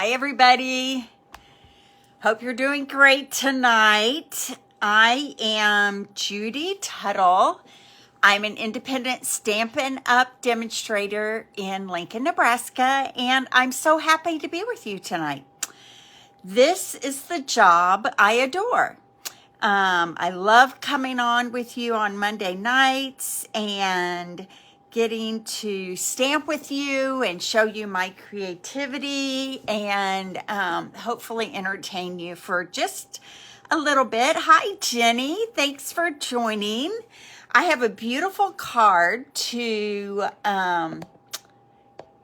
Hi, everybody. Hope you're doing great tonight. I am Judy Tuttle. I'm an independent Stampin' Up! Demonstrator in Lincoln, Nebraska, and I'm so happy to be with you tonight. This is the job I adore. I love coming on with you on Monday nights and getting to stamp with you and show you my creativity and hopefully entertain you for just a little bit. Hi, Jenny. Thanks for joining. I have a beautiful card to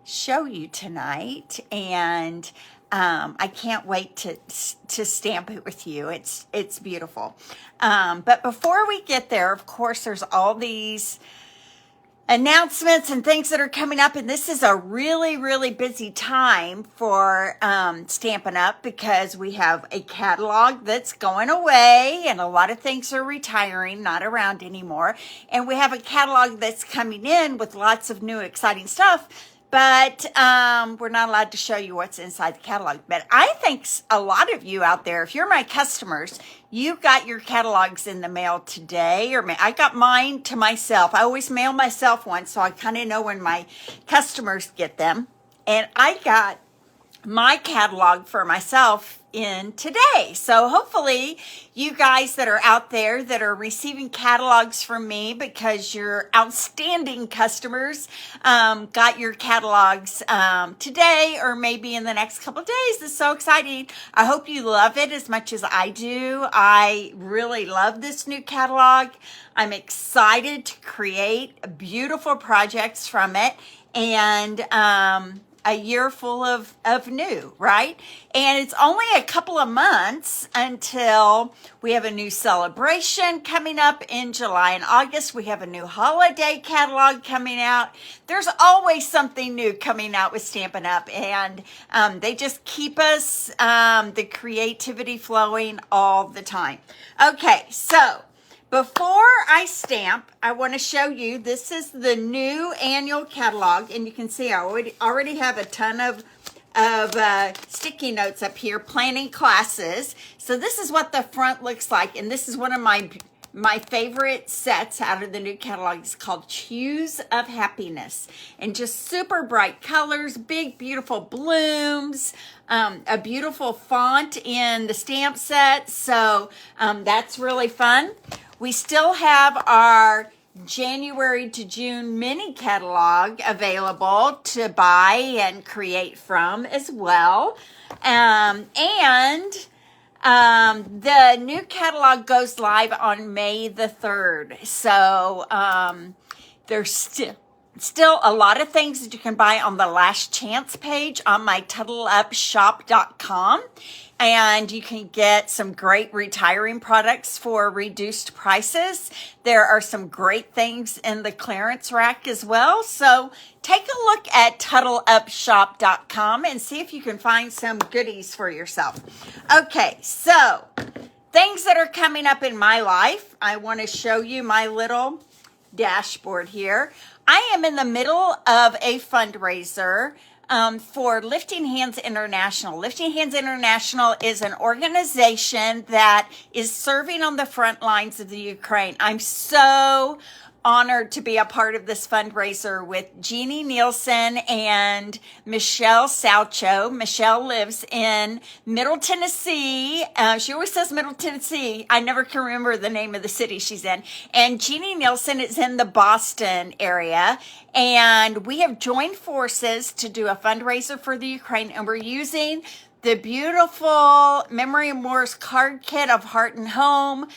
show you tonight, and I can't wait to stamp it with you. It's beautiful. But before we get there, of course, there's all these announcements and things that are coming up, and this is a really, really busy time for Stampin' Up! Because we have a catalog that's going away and a lot of things are retiring, not around anymore, and we have a catalog that's coming in with lots of new exciting stuff, but we're not allowed to show you what's inside the catalog. But I think a lot of you out there, if you're my customers, you got your catalogs in the mail today, or I got mine to myself. I always mail myself one, so I kind of know when my customers get them. And I got my catalog for myself in today. So hopefully you guys that are out there that are receiving catalogs from me because you're outstanding customers, got your catalogs today or maybe in the next couple of days. It's so exciting. I hope you love it as much as I do. I really love this new catalog. I'm excited to create beautiful projects from it, and a year full of new, right? And it's only a couple of months until we have a new celebration coming up in July and August. We have a new holiday catalog coming out. There's always something new coming out with Stampin' Up! And they just keep us, the creativity flowing all the time. Okay, so before I stamp, I want to show you, this is the new annual catalog, and you can see I already have a ton of sticky notes up here, planning classes. So this is what the front looks like, and this is one of my favorite sets out of the new catalog. It's called Hues of Happiness, and just super bright colors, big beautiful blooms, a beautiful font in the stamp set, so that's really fun. We still have our January to June mini catalog available to buy and create from as well. And the new catalog goes live on May the 3rd. So there's still a lot of things that you can buy on the last chance page on my TittleUpShop.com. And you can get some great retiring products for reduced prices. There are some great things in the clearance rack as well. So take a look at TittleUpShop.com and see if you can find some goodies for yourself. Okay, so things that are coming up in my life. I want to show you my little dashboard here. I am in the middle of a fundraiser for Lifting Hands International. Lifting Hands International is an organization that is serving on the front lines of the Ukraine. I'm so honored to be a part of this fundraiser with Jeannie Nielsen and Michelle Saucho. Michelle lives in Middle Tennessee. She always says Middle Tennessee. I never can remember the name of the city she's in. And Jeannie Nielsen is in the Boston area. And we have joined forces to do a fundraiser for the Ukraine. And we're using the beautiful Memory of Moore's card kit of Heart and Home.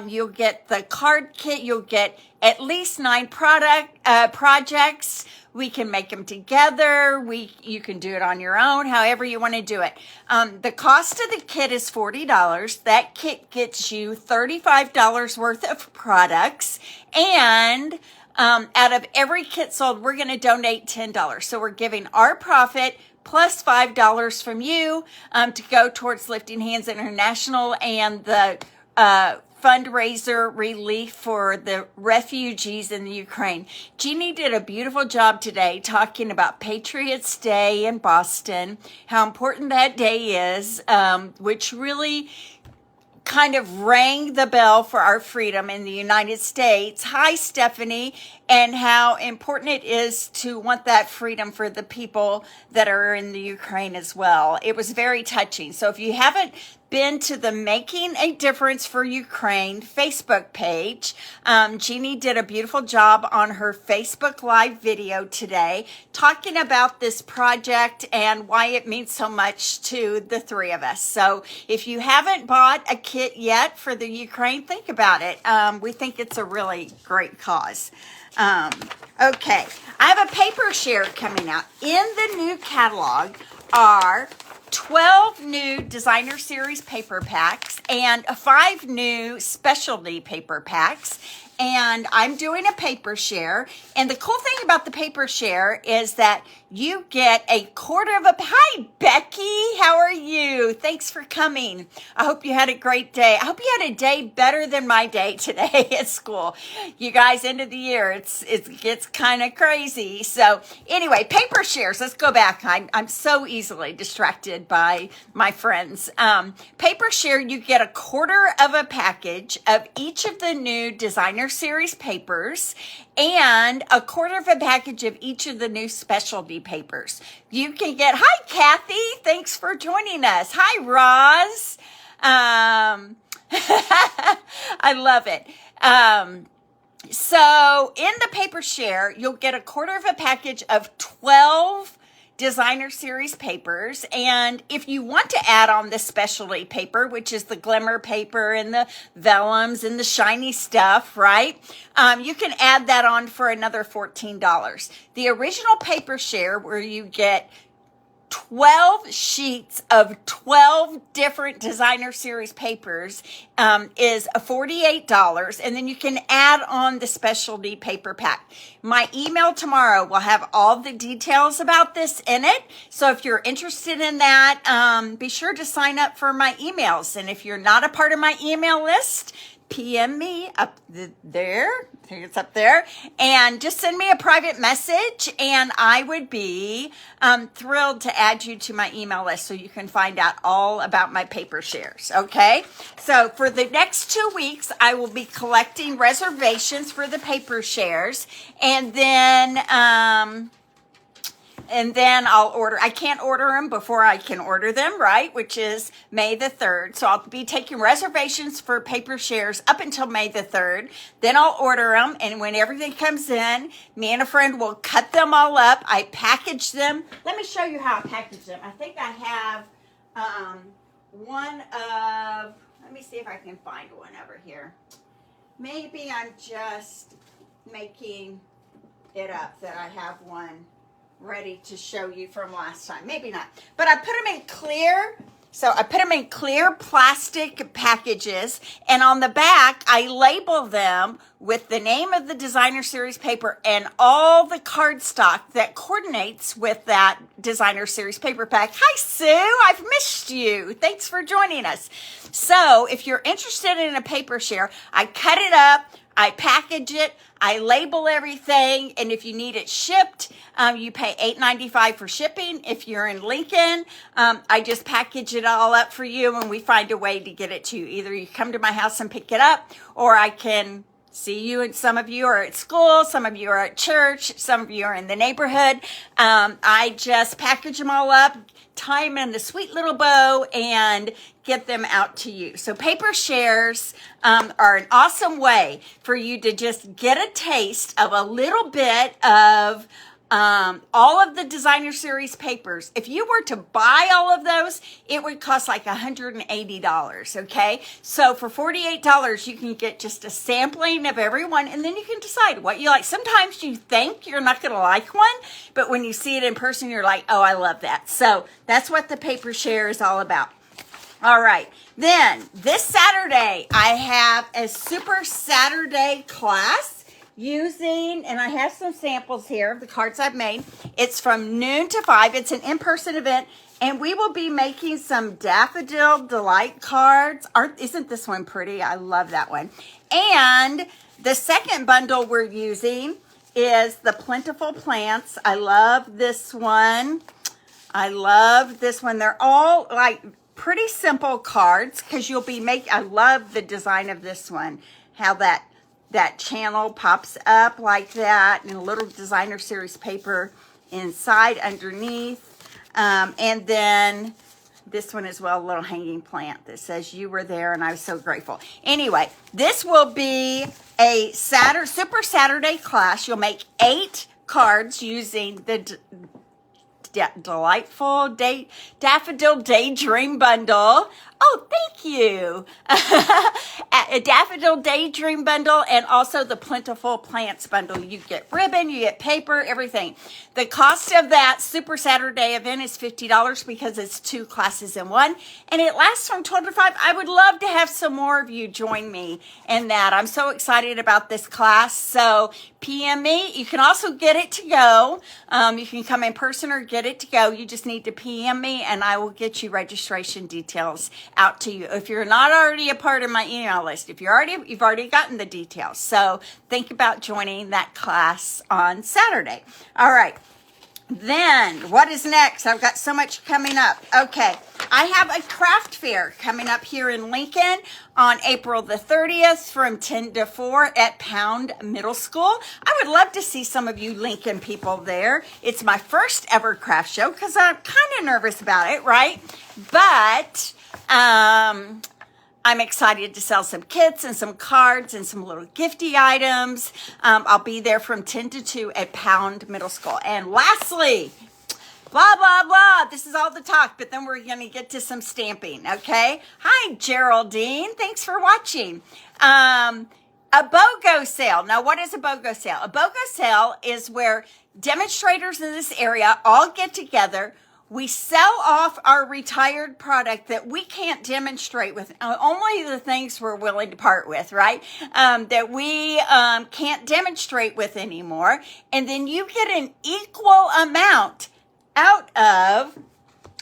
You'll get the card kit. You'll get at least 9 projects. We can make them together. You can do it on your own, however you want to do it. The cost of the kit is $40. That kit gets you $35 worth of products. And out of every kit sold, we're going to donate $10. So we're giving our profit plus $5 from you to go towards Lifting Hands International and the fundraiser relief for the refugees in the Ukraine. Jeannie did a beautiful job today talking about Patriots Day in Boston, how important that day is, which really kind of rang the bell for our freedom in the United States. Hi, Stephanie, and how important it is to want that freedom for the people that are in the Ukraine as well. It was very touching. So if you haven't been to the Making a Difference for Ukraine Facebook page, Jeannie did a beautiful job on her Facebook Live video today talking about this project and why it means so much to the three of us. So if you haven't bought a kit yet for the Ukraine, think about it. We think it's a really great cause. Okay, I have a paper share coming out. In the new catalog are 12 new designer series paper packs and 5 new specialty paper packs. And I'm doing a paper share. And the cool thing about the paper share is that you get a quarter of a... Hi, Becky. How are you? Thanks for coming. I hope you had a great day. I hope you had a day better than my day today at school. You guys, end of the year, it gets kind of crazy. So anyway, paper shares. Let's go back. I'm so easily distracted by my friends. Paper share, you get a quarter of a package of each of the new designer series papers and a quarter of a package of each of the new specialty papers. You can get, hi, Kathy. Thanks for joining us. Hi, Roz. I love it. So in the paper share, you'll get a quarter of a package of 12 designer series papers. And if you want to add on the specialty paper, which is the glimmer paper and the vellums and the shiny stuff, right? You can add that on for another $14. The original paper share, where you get 12 sheets of 12 different designer series papers, is $48, and then you can add on the specialty paper pack. My email tomorrow will have all the details about this in it, so if you're interested in that, be sure to sign up for my emails. And if you're not a part of my email list, PM me up there. I think it's up there. And just send me a private message, and I would be thrilled to add you to my email list so you can find out all about my paper shares. Okay? So for the next 2 weeks, I will be collecting reservations for the paper shares, and then I'll order. I can't order them before I can order them, right? Which is May the 3rd. So I'll be taking reservations for paper shares up until May the 3rd. Then I'll order them. And when everything comes in, me and a friend will cut them all up. I package them. Let me show you how I package them. I think I have let me see if I can find one over here. Maybe I'm just making it up that I have one ready to show you from last time. Maybe not. But I put them in clear. So I put them in clear plastic packages. And on the back, I label them with the name of the designer series paper and all the cardstock that coordinates with that designer series paper pack. Hi, Sue. I've missed you. Thanks for joining us. So if you're interested in a paper share, I cut it up. I package it, I label everything, and if you need it shipped, you pay $8.95 for shipping. If you're in Lincoln, I just package it all up for you, and we find a way to get it to you. Either you come to my house and pick it up, or I can see you, and some of you are at school, some of you are at church, some of you are in the neighborhood. I just package them all up, tie them in a sweet little bow, and get them out to you. So paper shares are an awesome way for you to just get a taste of a little bit of all of the designer series papers. If you were to buy all of those, it would cost like $180, okay? So for $48, you can get just a sampling of every one, and then you can decide what you like. Sometimes you think you're not going to like one, but when you see it in person, you're like, oh, I love that. So that's what the paper share is all about. All right, then this Saturday, I have a Super Saturday class. using, and I have some samples here of the cards I've made. It's from noon to 5. It's an in-person event, and we will be making some Daffodil Delight cards. Isn't this one pretty? I love that one. And the second bundle we're using is the Plentiful Plants. I love this one. I love this one. They're all like pretty simple cards because you'll be making, I love the design of this one. How that channel pops up like that, and a little designer series paper inside underneath. And then this one as well, a little hanging plant that says you were there and I was so grateful. Anyway, this will be a Super Saturday class. You'll make 8 cards using the delightful Daffodil Daydream Bundle. Oh, thank you. A Daffodil Daydream Bundle, and also the Plentiful Plants Bundle. You get ribbon, you get paper, everything. The cost of that Super Saturday event is $50 because it's 2 classes in one, and it lasts from 12 to 5. I would love to have some more of you join me in that. I'm so excited about this class. So PM me. You can also get it to go. You can come in person or get it to go. You just need to PM me, and I will get you registration details out to you. If you're not already a part of my email list, you've already gotten the details. So think about joining that class on Saturday. All right. Then what is next? I've got so much coming up. Okay. I have a craft fair coming up here in Lincoln on April the 30th from 10 to 4 at Pound Middle School. I would love to see some of you Lincoln people there. It's my first ever craft show because I'm kind of nervous about it, right? But I'm excited to sell some kits and some cards and some little gifty items. I'll be there from 10 to 2 at Pound Middle School. And lastly, blah, blah, blah. This is all the talk, but then we're going to get to some stamping, okay? Hi, Geraldine. Thanks for watching. A BOGO sale. Now, what is a BOGO sale? A BOGO sale is where demonstrators in this area all get together. We sell off our retired product that we can't demonstrate with, only the things we're willing to part with, right? That we can't demonstrate with anymore. And then you get an equal amount out of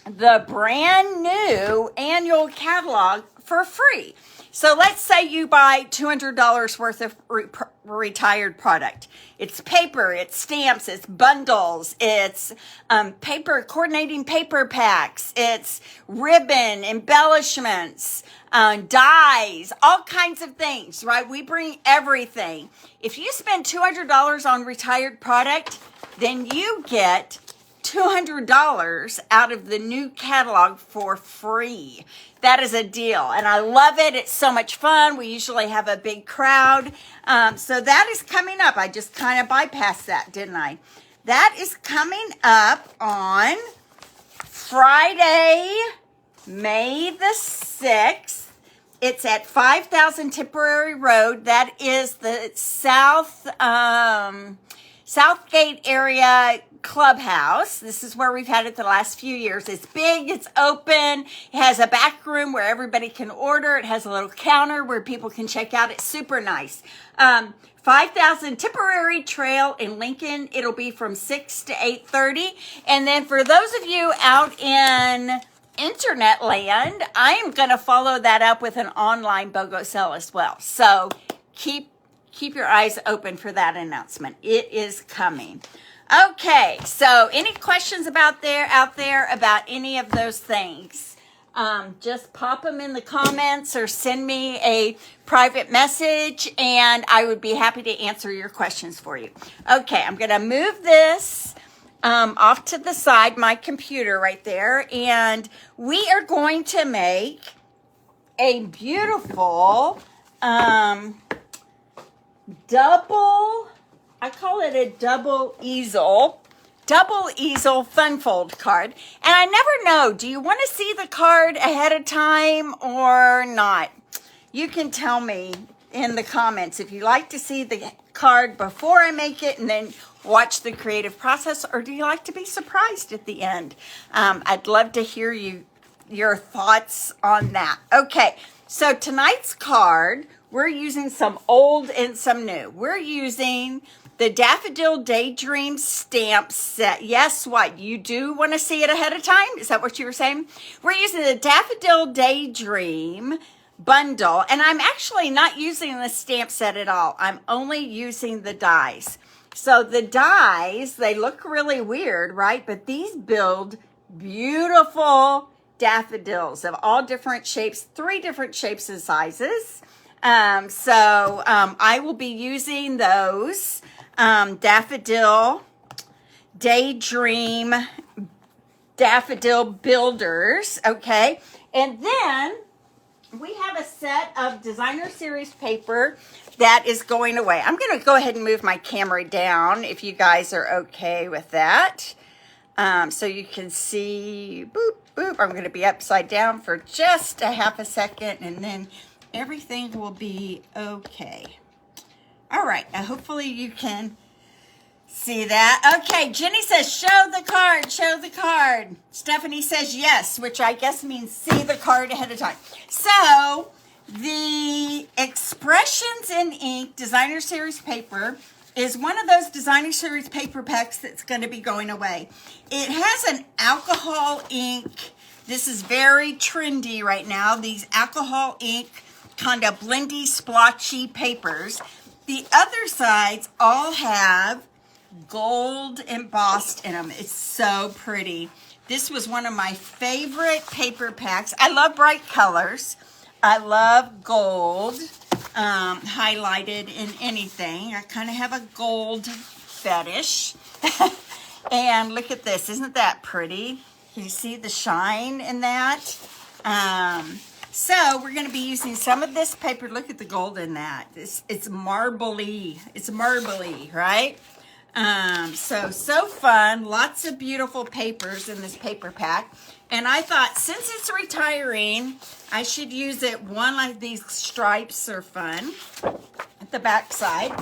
the brand new annual catalog for free. So let's say you buy $200 worth of retired product. It's paper, it's stamps, it's bundles, it's coordinating paper packs, it's ribbon, embellishments, dyes, all kinds of things, right? We bring everything. If you spend $200 on retired product, then you get $200 out of the new catalog for free. That is a deal, and I love it. It's so much fun. We usually have a big crowd. So that is coming up. I just kind of bypassed that, didn't I? That is coming up on Friday, May the 6th. It's at 5000 Temporary Road. That is the Southgate area clubhouse. This is where we've had it the last few years. It's big, it's open, it has a back room where everybody can order, it has a little counter where people can check out. It's super nice. 5000 Temporary Trail in Lincoln. It'll be from 6 to 8:30. And then for those of you out in internet land, I am going to follow that up with an online BOGO sale as well. So keep your eyes open for that announcement. It is coming. Okay, so any questions out there about any of those things? Just pop them in the comments or send me a private message, and I would be happy to answer your questions for you. Okay, I'm going to move this off to the side, my computer right there, and we are going to make a beautiful I call it a double easel fun fold card. And I never know, do you want to see the card ahead of time or not? You can tell me in the comments if you like to see the card before I make it and then watch the creative process, or do you like to be surprised at the end? I'd love to hear your thoughts on that. Okay, So tonight's card, we're using some old and some new. We're using the Daffodil Daydream stamp set. Yes, what? You do want to see it ahead of time? Is that what you were saying? We're using the Daffodil Daydream bundle, and I'm actually not using the stamp set at all. I'm only using the dies. So the dies, they look really weird, right? But these build beautiful daffodils of all different shapes, 3 different shapes and sizes. I will be using those Daffodil Daydream Daffodil Builders, okay? And then we have a set of designer series paper that is going away. I'm going to go ahead and move my camera down if you guys are okay with that. So you can see, boop, boop. I'm going to be upside down for just a half a second, and then everything will be okay. All right, hopefully you can see that. Okay, Jenny says, show the card, show the card. Stephanie says yes, which I guess means see the card ahead of time. So the Expressions in Ink Designer Series paper is one of those designer series paper packs that's going to be going away. It has an alcohol ink. This is very trendy right now. These alcohol ink kind of blendy, splotchy papers. The other sides all have gold embossed in them. It's so pretty. This was one of my favorite paper packs. I love bright colors. I love gold. Highlighted in anything. I kind of have a gold fetish. And look at this. Isn't that pretty? Can you see the shine in that? So we're going to be using some of this paper. Look at the gold in that. It's marbly. It's marbly, right? So fun. Lots of beautiful papers in this paper pack. And I thought, since it's retiring, I should use it. One like these stripes are fun at the back side.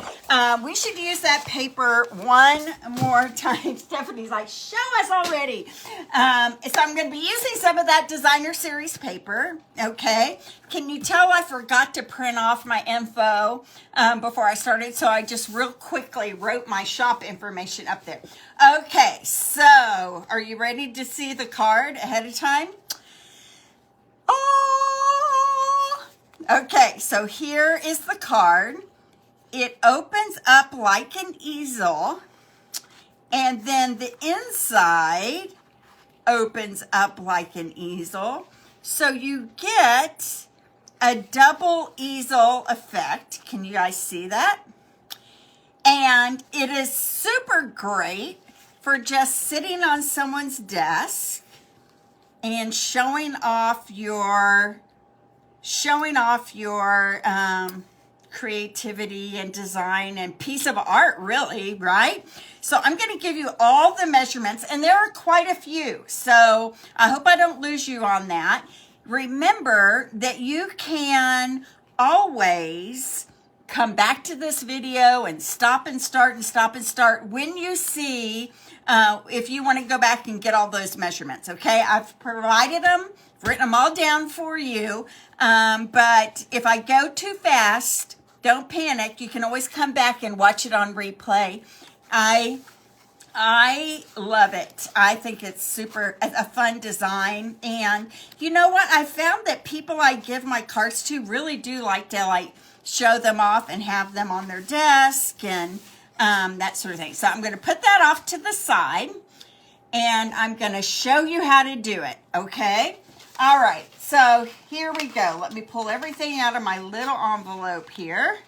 We should use that paper one more time. Stephanie's like, show us already. So I'm going to be using some of that designer series paper. Okay. Can you tell I forgot to print off my info before I started? So I just real quickly wrote my shop information up there. Okay. So are you ready to see the card ahead of time? Oh, okay, so here is the card. It opens up like an easel, and then the inside opens up like an easel. So you get a double easel effect. Can you guys see that? And it is super great for just sitting on someone's desk and showing off your creativity and design and piece of art, really, right? So I'm going to give you all the measurements, and there are quite a few. So I hope I don't lose you on that. Remember that you can always come back to this video and stop and start when you see if you want to go back and get all those measurements. Okay, I've provided them, written them all down for you, but if I go too fast, don't panic. You can always come back and watch it on replay. I love it. I think it's a fun design. And you know what? I found that people I give my cards to really do like to show them off and have them on their desk and that sort of thing. So I'm going to put that off to the side, and I'm going to show you how to do it. Okay. All right. So here we go. Let me pull everything out of my little envelope here.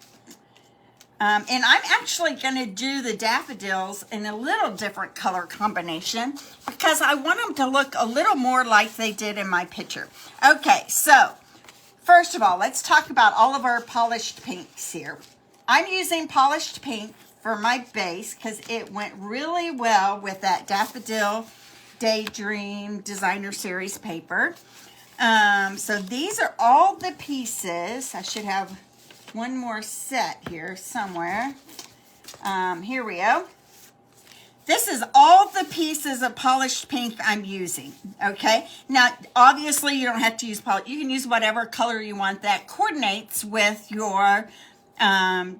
And I'm actually going to do the daffodils in a little different color combination because I want them to look a little more like they did in my picture. Okay, so first of all, let's talk about all of our polished pinks here. I'm using polished pink for my base because it went really well with that Daffodil Daydream Designer Series paper. So these are all the pieces. I should have one more set here somewhere. Here we go. this is all the pieces of polished pink I'm using, okay? Now, obviously, you don't have to use polish. You can use whatever color you want that coordinates with your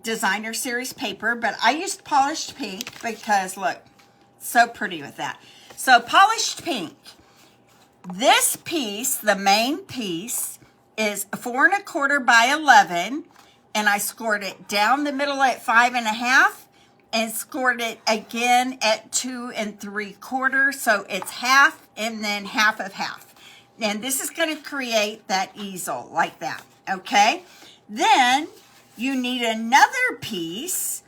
designer series paper, but I used polished pink because, look, so pretty with that. So, polished pink. This piece, the main piece, is 4 1/4 by 11, and I scored it down the middle at 5 1/2. And scored it again at 2 3/4. So it's half and then half of half. And this is going to create that easel like that. Okay. Then you need another piece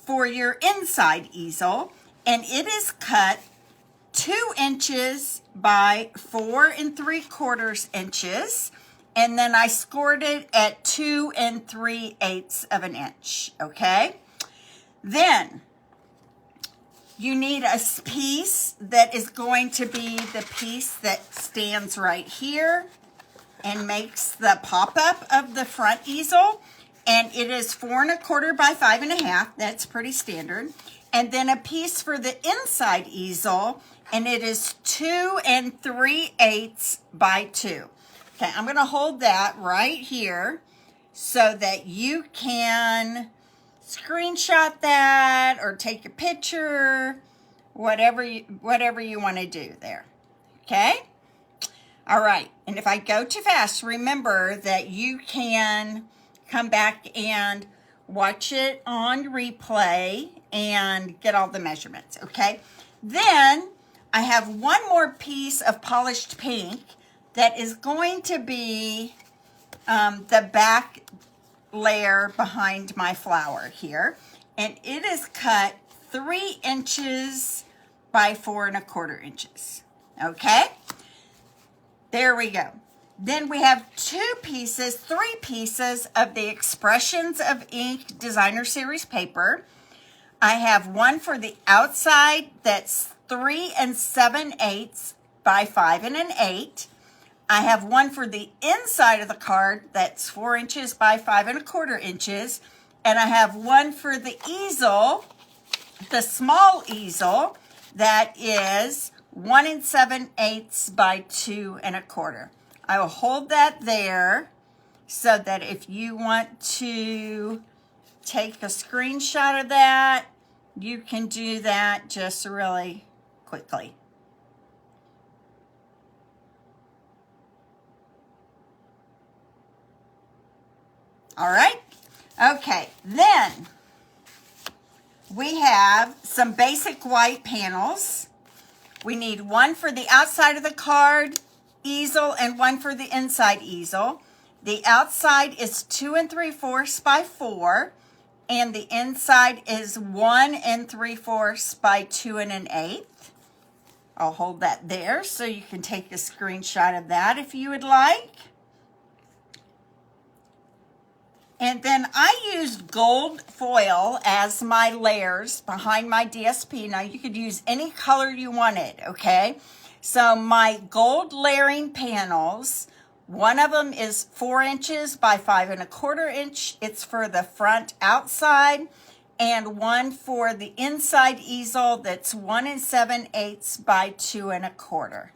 for your inside easel. And it is cut 2 inches by 4 3/4 inches. And then I scored it at 2 3/8 of an inch. Okay. Then you need a piece that is going to be the piece that stands right here and makes the pop-up of the front easel. And it is 4 1/4 by 5 1/2. That's pretty standard. And then a piece for the inside easel, and it is 2 3/8 by 2. Okay, I'm going to hold that right here so that you can screenshot that or take a picture, whatever you want to do there. Okay? All right. And if I go too fast, remember that you can come back and watch it on replay and get all the measurements. Okay? Then I have one more piece of polished pink that is going to be the back layer behind my flower here, and it is cut 3 inches by 4 1/4 inches. Okay, there we go. Then we have 3 pieces of the Expressions of Ink designer series paper. I have one for the outside that's 3 7/8 by 5 1/8. I have one for the inside of the card that's 4 inches by 5 1/4 inches. And I have one for the easel, the small easel, that is 1 7/8 by 2 1/4. I will hold that there so that if you want to take a screenshot of that, you can do that just really quickly. All right. Okay. Then we have some basic white panels. We need one for the outside of the card easel and one for the inside easel. The outside is 2 3/4 by 4, and the inside is 1 3/4 by 2 1/8. I'll hold that there so you can take a screenshot of that if you would like. And then I used gold foil as my layers behind my DSP. Now you could use any color you wanted, okay? So my gold layering panels, one of them is 4 inches by 5 1/4 inch. It's for the front outside. And one for the inside easel that's 1 7/8 by 2 1/4.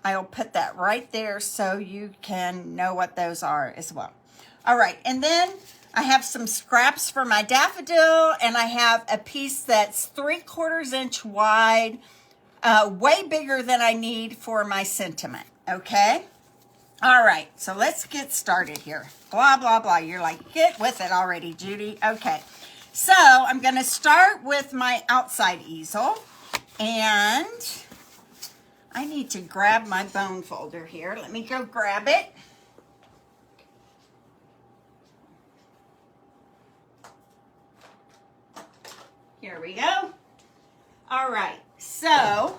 I'll put that right there so you can know what those are as well. All right, and then I have some scraps for my daffodil, and I have a piece that's 3/4 inch wide, way bigger than I need for my sentiment, okay? All right, so let's get started here. Blah, blah, blah. You're like, get with it already, Judy. Okay, so I'm going to start with my outside easel, and I need to grab my bone folder here. Let me go grab it. Here we go. All right, so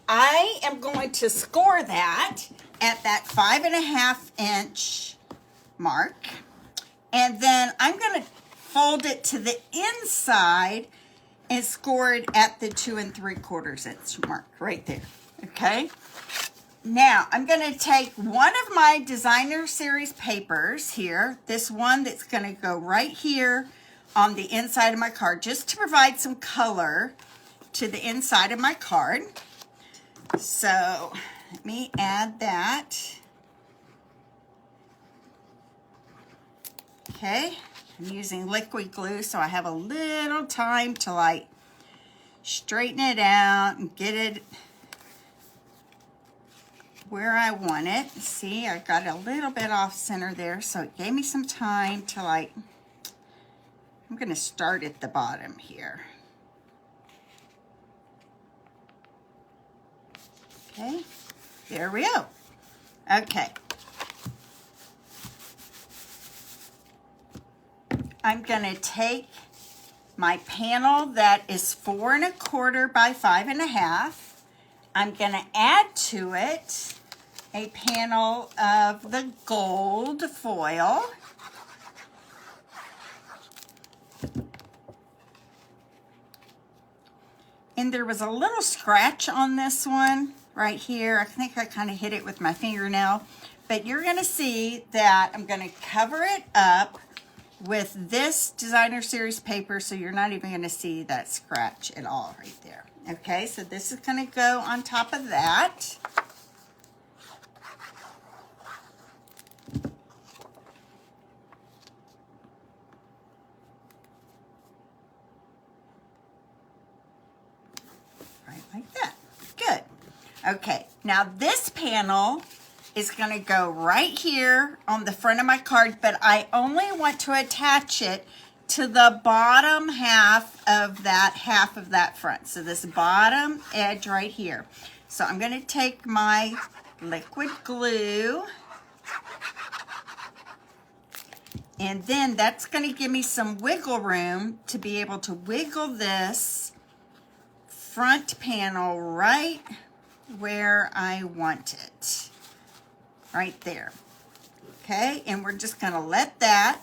I am going to score that at that 5 1/2 inch mark. And then I'm going to fold it to the inside and score it at the 2 3/4 inch mark right there. Okay. Now I'm going to take one of my designer series papers here, this one that's going to go right here on the inside of my card, just to provide some color. to the inside of my card. So let me add that. Okay, I'm using liquid glue, so I have a little time to like straighten it out and get it where I want it. See, I got a little bit off center there, so it gave me some time to like, I'm going to start at the bottom here. Okay, there we go. Okay. I'm going to take my panel that is 4 1/4 by 5 1/2. I'm going to add to it a panel of the gold foil. And there was a little scratch on this one right here. I think I kind of hit it with my fingernail. But you're going to see that I'm going to cover it up with this designer series paper, so you're not even going to see that scratch at all right there. Okay, so this is going to go on top of that. Right like that. Good. Okay, now this panel is going to go right here on the front of my card, but I only want to attach it to the bottom half of that front. So this bottom edge right here. So I'm going to take my liquid glue, and then that's going to give me some wiggle room to be able to wiggle this front panel right where I want it. Right there. Okay, and we're just going to let that,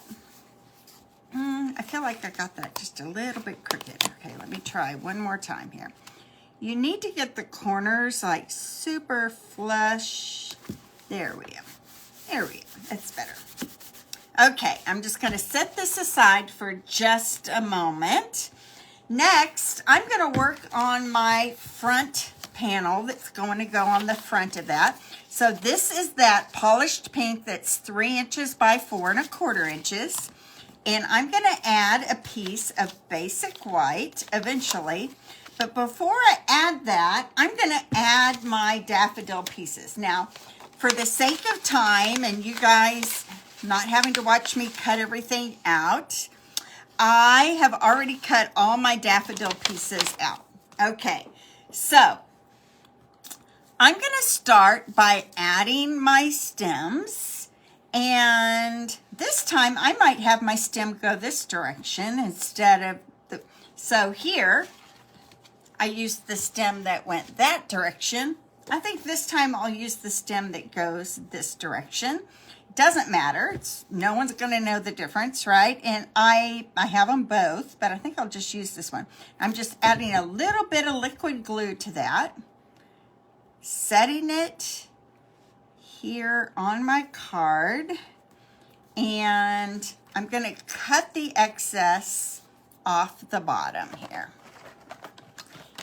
I feel like I got that just a little bit crooked. Okay, let me try one more time here. You need to get the corners like super flush. There we go. There we go. That's better. Okay, I'm just going to set this aside for just a moment. Next, I'm going to work on my front panel that's going to go on the front of that. So this is that polished pink that's 3 inches by 4 1/4 inches. And I'm going to add a piece of basic white eventually. But before I add that, I'm going to add my daffodil pieces. Now, for the sake of time and you guys not having to watch me cut everything out, I have already cut all my daffodil pieces out. Okay, so I'm going to start by adding my stems, and this time I might have my stem go this direction instead of the, so here I used the stem that went that direction. I think this time I'll use the stem that goes this direction. It doesn't matter. No one's going to know the difference, right? And I have them both, but I think I'll just use this one. I'm just adding a little bit of liquid glue to that. Setting it here on my card, and I'm going to cut the excess off the bottom here.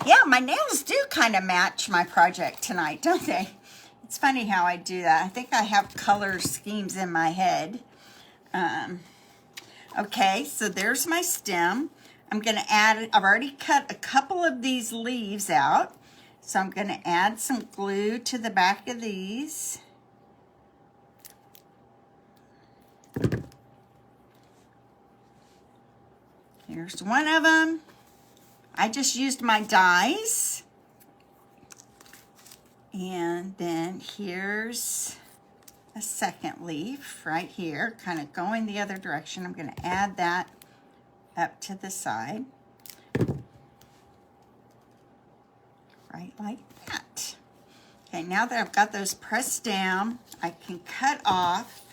Yeah, my nails do kind of match my project tonight, don't they? It's funny how I do that. I think I have color schemes in my head. Okay, so there's my stem. I'm going to add, I've already cut a couple of these leaves out. So I'm going to add some glue to the back of these. Here's one of them. I just used my dies. And then here's a second leaf right here, kind of going the other direction. I'm going to add that up to the side. Right like that. Okay, now that I've got those pressed down, I can cut off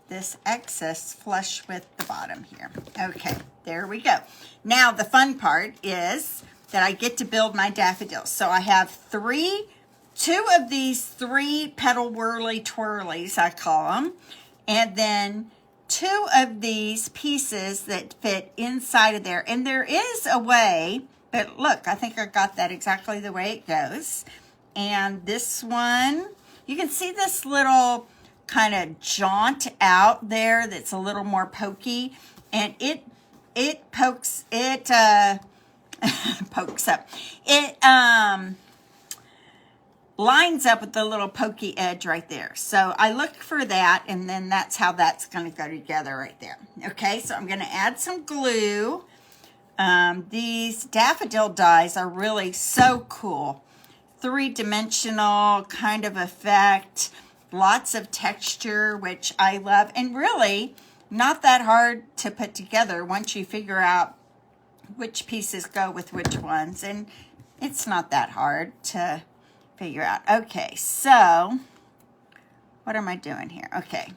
this excess flush with the bottom here. Okay, there we go. Now the fun part is that I get to build my daffodils. So I have two of these 3 petal whirly twirlies, I call them, and then 2 of these pieces that fit inside of there. And there is a way But look, I think I got that exactly the way it goes. And this one, you can see this little kind of jaunt out there that's a little more pokey, and it pokes, pokes up. It lines up with the little pokey edge right there. So I look for that, and then that's how that's going to go together right there. Okay, so I'm going to add some glue. These daffodil dies are really so cool. Three-dimensional kind of effect, lots of texture, which I love, and really not that hard to put together once you figure out which pieces go with which ones, and it's not that hard to figure out. Okay, so what am I doing here? Okay,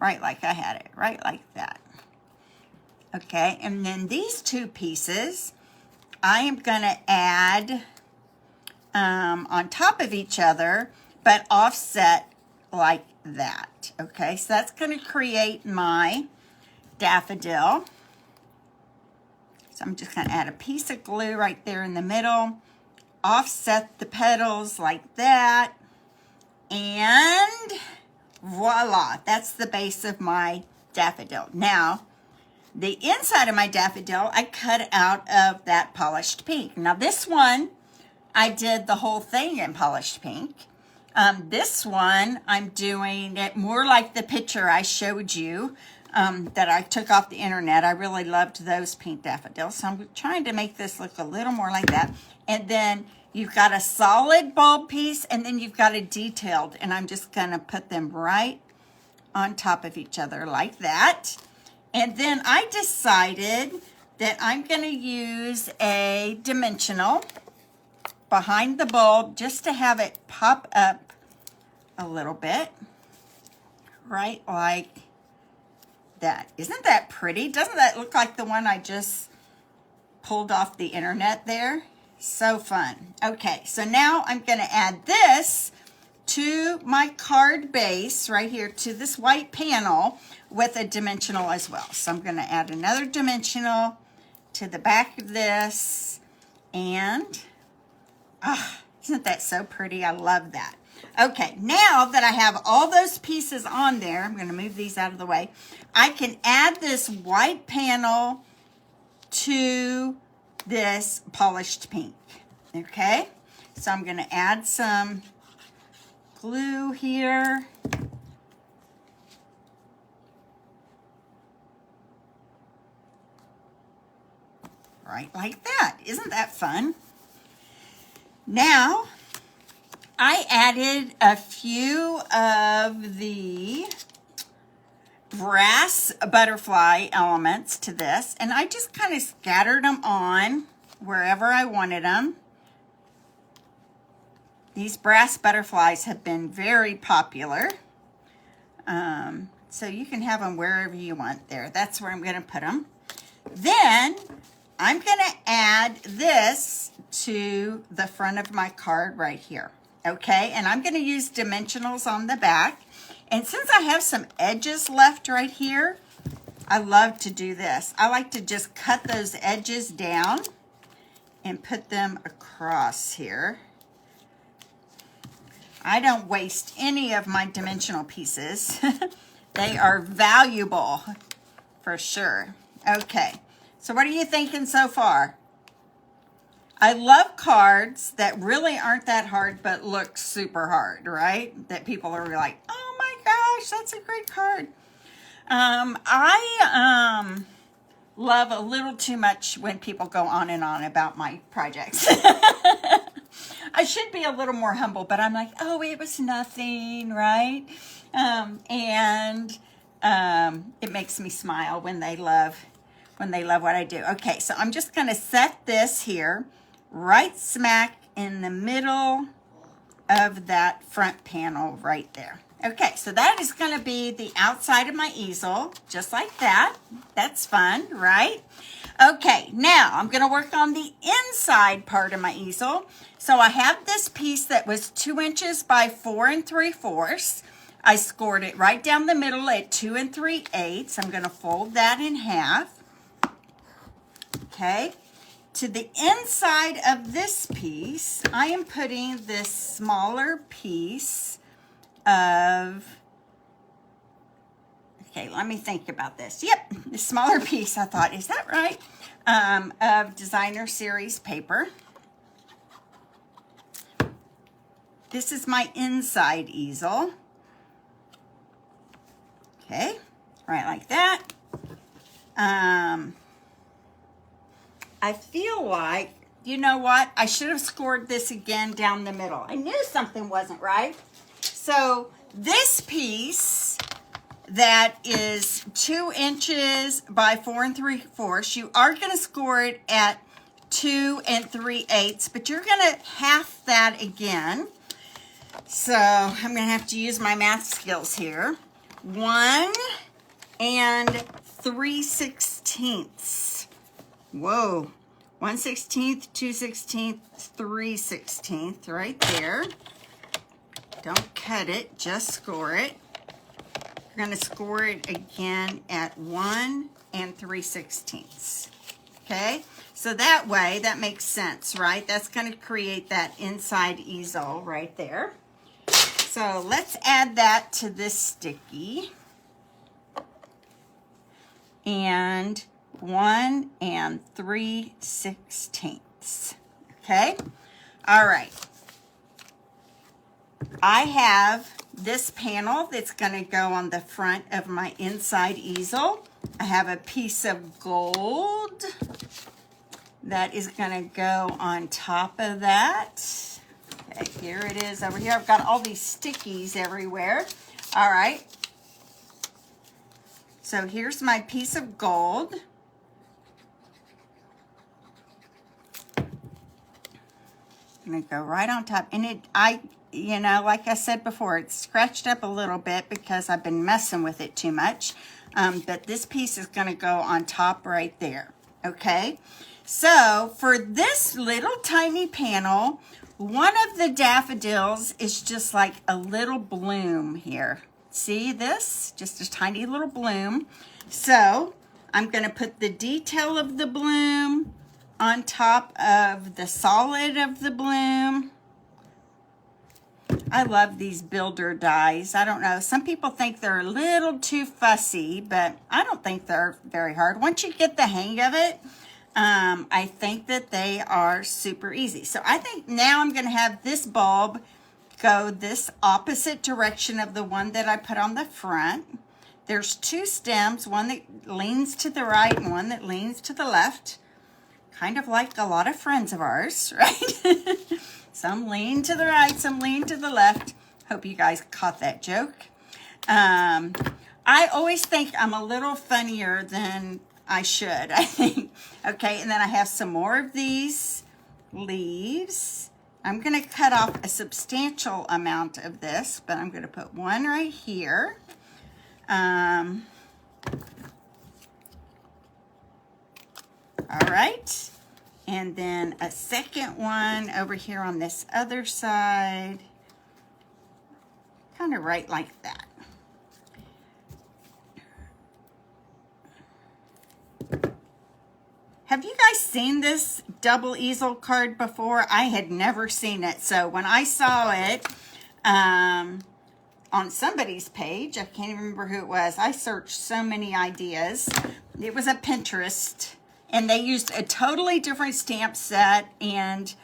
right like I had it, right like that. Okay, and then these two pieces I am going to add on top of each other, but offset like that. Okay, so that's going to create my daffodil. So I'm just going to add a piece of glue right there in the middle, offset the petals like that, and voila, that's the base of my daffodil. Now, the inside of my daffodil, I cut out of that polished pink. Now this one, I did the whole thing in polished pink. This one, I'm doing it more like the picture I showed you that I took off the internet. I really loved those pink daffodils. So I'm trying to make this look a little more like that. And then you've got a solid bulb piece, and then you've got a detailed. And I'm just going to put them right on top of each other like that. And then I decided that I'm going to use a dimensional behind the bulb just to have it pop up a little bit, right like that. Isn't that pretty? Doesn't that look like the one I just pulled off the internet there? So fun. Okay, so now I'm going to add this to my card base right here, to this white panel with a dimensional as well. So I'm going to add another dimensional to the back of this, and isn't that so pretty? I love that. Okay, now that I have all those pieces on there, I'm going to move these out of the way. I can add this white panel to this polished pink. Okay, so I'm going to add some glue here. Right like that. Isn't that fun? Now, I added a few of the brass butterfly elements to this, and I just kind of scattered them on wherever I wanted them. These brass butterflies have been very popular, so you can have them wherever you want there. That's where I'm going to put them. Then I'm going to add this to the front of my card right here. Okay, and I'm going to use dimensionals on the back. And since I have some edges left right here, I love to do this. I like to just cut those edges down and put them across here. I don't waste any of my dimensional pieces. They are valuable for sure. Okay, so what are you thinking so far? I love cards that really aren't that hard but look super hard, right? That people are like, oh my gosh, that's a great card. I love a little too much when people go on and on about my projects. I should be a little more humble, but I'm like, oh, it was nothing, right? It makes me smile when they love what I do. Okay, so I'm just going to set this here right smack in the middle of that front panel right there. Okay, so that is going to be the outside of my easel, just like that. That's fun, right? Okay, now I'm going to work on the inside part of my easel. So I have this piece that was 2 inches by 4 3/4. I scored it right down the middle at 2 3/8. I'm going to fold that in half. Okay, to the inside of this piece, I am putting this smaller piece of, okay, let me think about this. Yep, the smaller piece, I thought, is that right? Of designer series paper. This is my inside easel. Okay, right like that. I feel like, you know what? I should have scored this again down the middle. I knew something wasn't right. So this piece that is 2 inches by 4 3/4, you are going to score it at 2 3/8, but you're going to half that again. So I'm going to have to use my math skills here. 1 3/16. Whoa. 1/16, 2/16, 3/16, right there. Don't cut it, just score it. You're going to score it again at 1 3/16. Okay, so that way, that makes sense, right? That's going to create that inside easel right there. So let's add that to this sticky. And 1 3/16. Okay, all right. I have this panel that's going to go on the front of my inside easel. I have a piece of gold that is going to go on top of that. Okay, here it is over here. I've got all these stickies everywhere. All right. So here's my piece of gold. I'm going to go right on top. And you know, like I said before, it's scratched up a little bit because I've been messing with it too much. But this piece is going to go on top right there. Okay. So for this little tiny panel, one of the daffodils is just like a little bloom here. See this? Just a tiny little bloom. So I'm going to put the detail of the bloom on top of the solid of the bloom. I love these builder dies. I don't know. Some people think they're a little too fussy, but I don't think they're very hard. Once you get the hang of it, I think that they are super easy. So I think now I'm going to have this bulb go this opposite direction of the one that I put on the front. There's 2 stems, one that leans to the right and one that leans to the left. Kind of like a lot of friends of ours, right? Some lean to the right, some lean to the left. Hope you guys caught that joke. I always think I'm a little funnier than I should, I think. Okay, and then I have some more of these leaves. I'm going to cut off a substantial amount of this, but I'm going to put one right here. All right. And then a second one over here on this other side. Kind of right like that. Have you guys seen this double easel card before? I had never seen it. So when I saw it on somebody's page, I can't even remember who it was. I searched so many ideas. It was a Pinterest, and they used a totally different stamp set and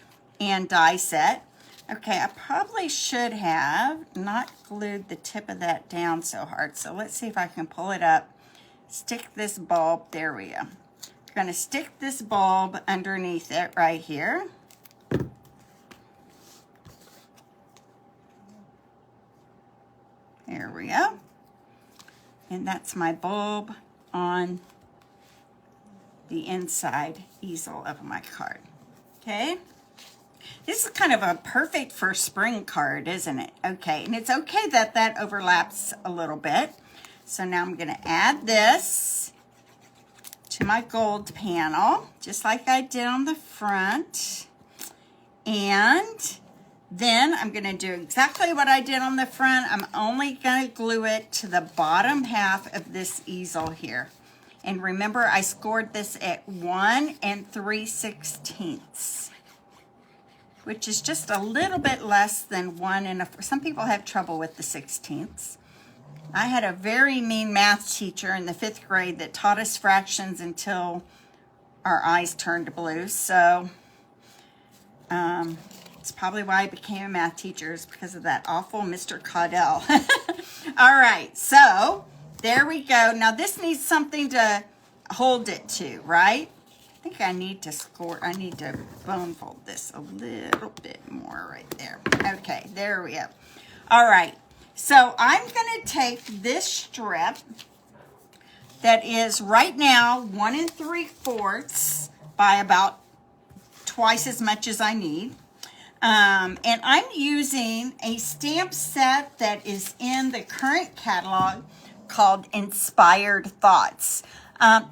die set. Okay, I probably should have not glued the tip of that down so hard. So let's see if I can pull it up. Stick this bulb. There we go. Going to stick this bulb underneath it right here. There we go. And that's my bulb on the inside easel of my card. Okay. This is kind of a perfect for spring card, isn't it? Okay. And it's okay that that overlaps a little bit. So now I'm going to add this to my gold panel, just like I did on the front. And then I'm going to do exactly what I did on the front. I'm only going to glue it to the bottom half of this easel here. And remember, I scored this at 1 3/16, which is just a little bit less than 1 some people have trouble with the 16ths. I had a very mean math teacher in the 5th grade that taught us fractions until our eyes turned blue. So it's probably why I became a math teacher, is because of that awful Mr. Caudell. All right, so there we go. Now this needs something to hold it to, right? I think I need to bone fold this a little bit more right there. Okay, there we go. All right, so I'm going to take this strip that is right now 1 3/4 by about twice as much as I need. And I'm using a stamp set that is in the current catalog called Inspired Thoughts.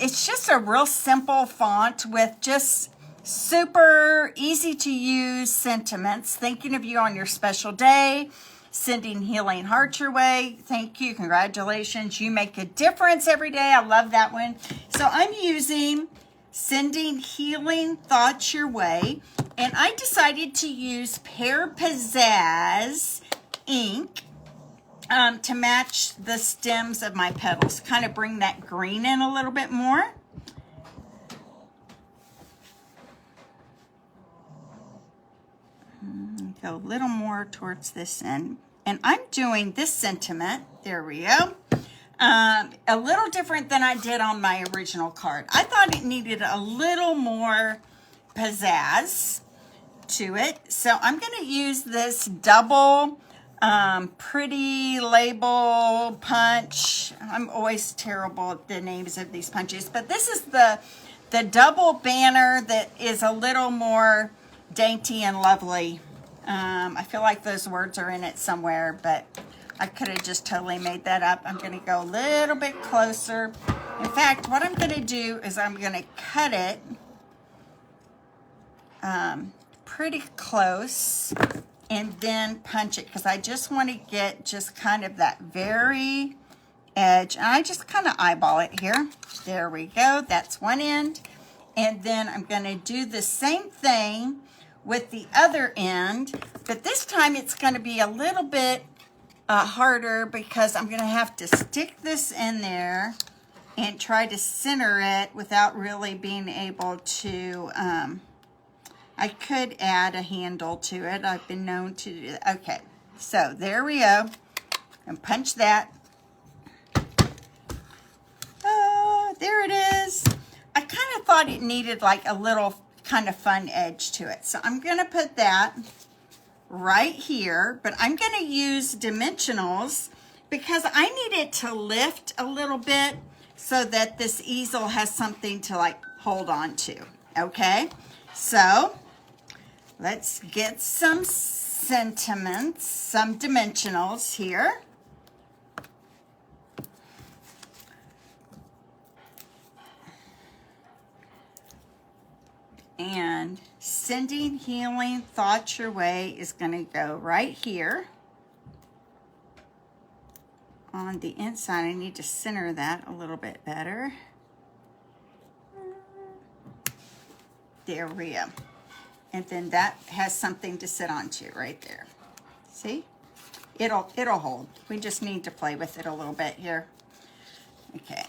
It's just a real simple font with just super easy to use sentiments. Thinking of you on your special day, sending healing hearts your way. Thank you, congratulations. You make a difference every day. I love that one. So I'm using Sending Healing Thoughts Your Way. And I decided to use Pear Pizzazz ink to match the stems of my petals. Kind of bring that green in a little bit more. Go a little more towards this end. And I'm doing this sentiment. There we go. A little different than I did on my original card. I thought it needed a little more pizzazz to it. So I'm going to use this double pretty label punch. I'm always terrible at the names of these punches, but this is the double banner that is a little more dainty and lovely. I feel like those words are in it somewhere, but I could have just totally made that up. I'm going to go a little bit closer. In fact, what I'm going to do is I'm going to cut it pretty close and then punch it, because I just want to get just kind of that very edge. And I just kind of eyeball it here. There we go. That's one end. And then I'm going to do the same thing with the other end, but this time it's going to be a little bit harder, because I'm going to have to stick this in there and try to center it without really being able to, I could add a handle to it. I've been known to do that. Okay, so there we go. And punch that. There it is. I kind of thought it needed like a little kind of fun edge to it. So I'm going to put that right here, but I'm going to use dimensionals because I need it to lift a little bit so that this easel has something to like hold on to. Okay, so let's get some sentiments, some dimensionals here. And Sending Healing Thoughts Your Way is going to go right here on the inside. I need to center that a little bit better. There we go. And then that has something to sit onto right there. See? It'll hold. We just need to play with it a little bit here. Okay.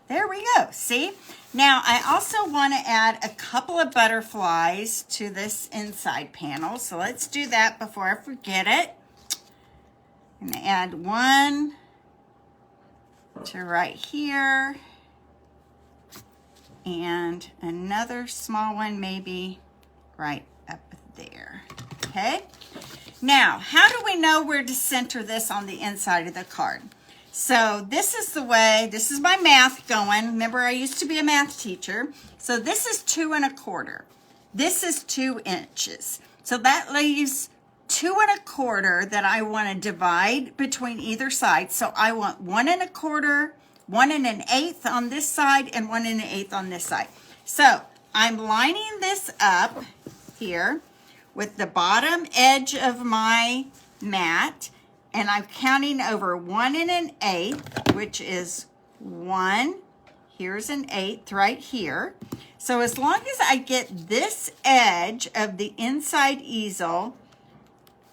There we go. See? Now, I also want to add a couple of butterflies to this inside panel. So let's do that before I forget it. I'm going to add one to right here. And another small one maybe right up there. Okay? Now, how do we know where to center this on the inside of the card? So this is the way, this is my math going. Remember, I used to be a math teacher. So this is 2 1/4. This is 2 inches. So that leaves 2 1/4 that I want to divide between either side. So I want 1 1/4, 1 1/8 on this side, and 1 1/8 on this side. So I'm lining this up here with the bottom edge of my mat. And I'm counting over 1 1/8, which is 1, here's an 1/8 right here. So as long as I get this edge of the inside easel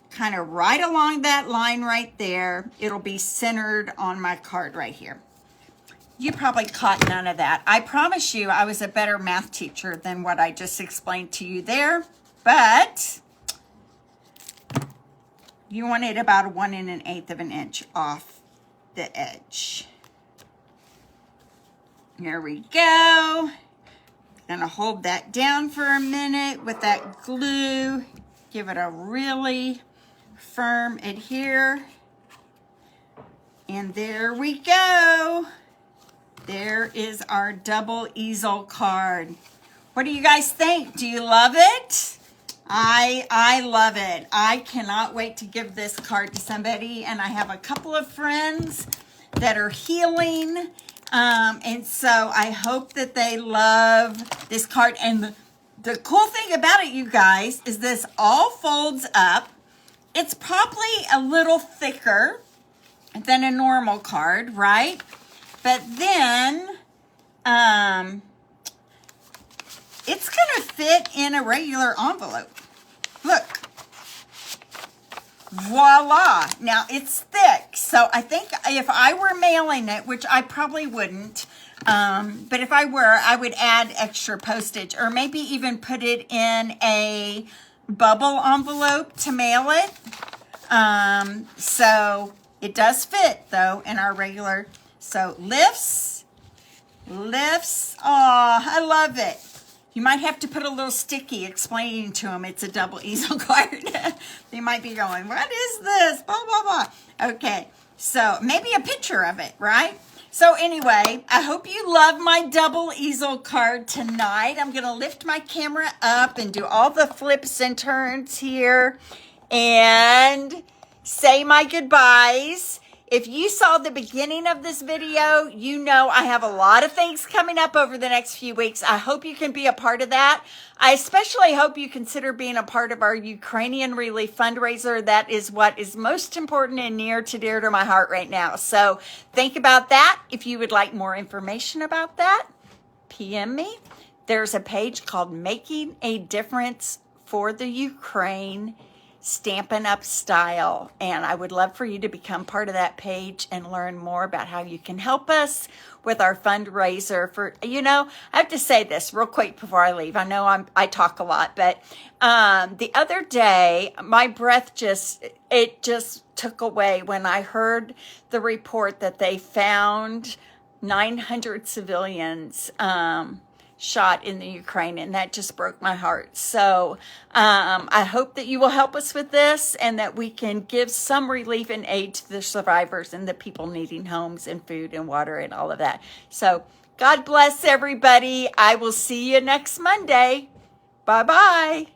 kind of right along that line right there, it'll be centered on my card right here. You probably caught none of that. I promise you I was a better math teacher than what I just explained to you there, but you wanted about 1 1/8 of an inch off the edge. Here we go. Gonna hold that down for a minute with that glue. Give it a really firm adhere. And there we go. There is our double easel card. What do you guys think? Do you love it? I love it. I cannot wait to give this card to somebody. And I have a couple of friends that are healing. And so I hope that they love this card. And the cool thing about it, you guys, is this all folds up. It's probably a little thicker than a normal card, right? But then it's going to fit in a regular envelope. Look. Voila. Now, it's thick. So I think if I were mailing it, which I probably wouldn't, but if I were, I would add extra postage or maybe even put it in a bubble envelope to mail it. So it does fit, though, in our regular. So lifts. Oh, I love it. You might have to put a little sticky explaining to them it's a double easel card. They might be going, what is this? Blah, blah, blah. Okay, so maybe a picture of it, right? So anyway, I hope you love my double easel card tonight. I'm going to lift my camera up and do all the flips and turns here and say my goodbyes. If you saw the beginning of this video, you know I have a lot of things coming up over the next few weeks. I hope you can be a part of that. I especially hope you consider being a part of our Ukrainian relief fundraiser. That is what is most important and near to dear to my heart right now. So think about that. If you would like more information about that, PM me. There's a page called Making a Difference for the Ukraine, Stampin' Up Style, and I would love for you to become part of that page and learn more about how you can help us with our fundraiser for, you know, I have to say this real quick before I leave. I know I talk a lot, but the other day my breath just took away when I heard the report that they found 900 civilians shot in the Ukraine, and that just broke my heart. So I hope that you will help us with this and that we can give some relief and aid to the survivors and the people needing homes and food and water and all of that. So God bless everybody. I will see you next Monday. Bye-bye.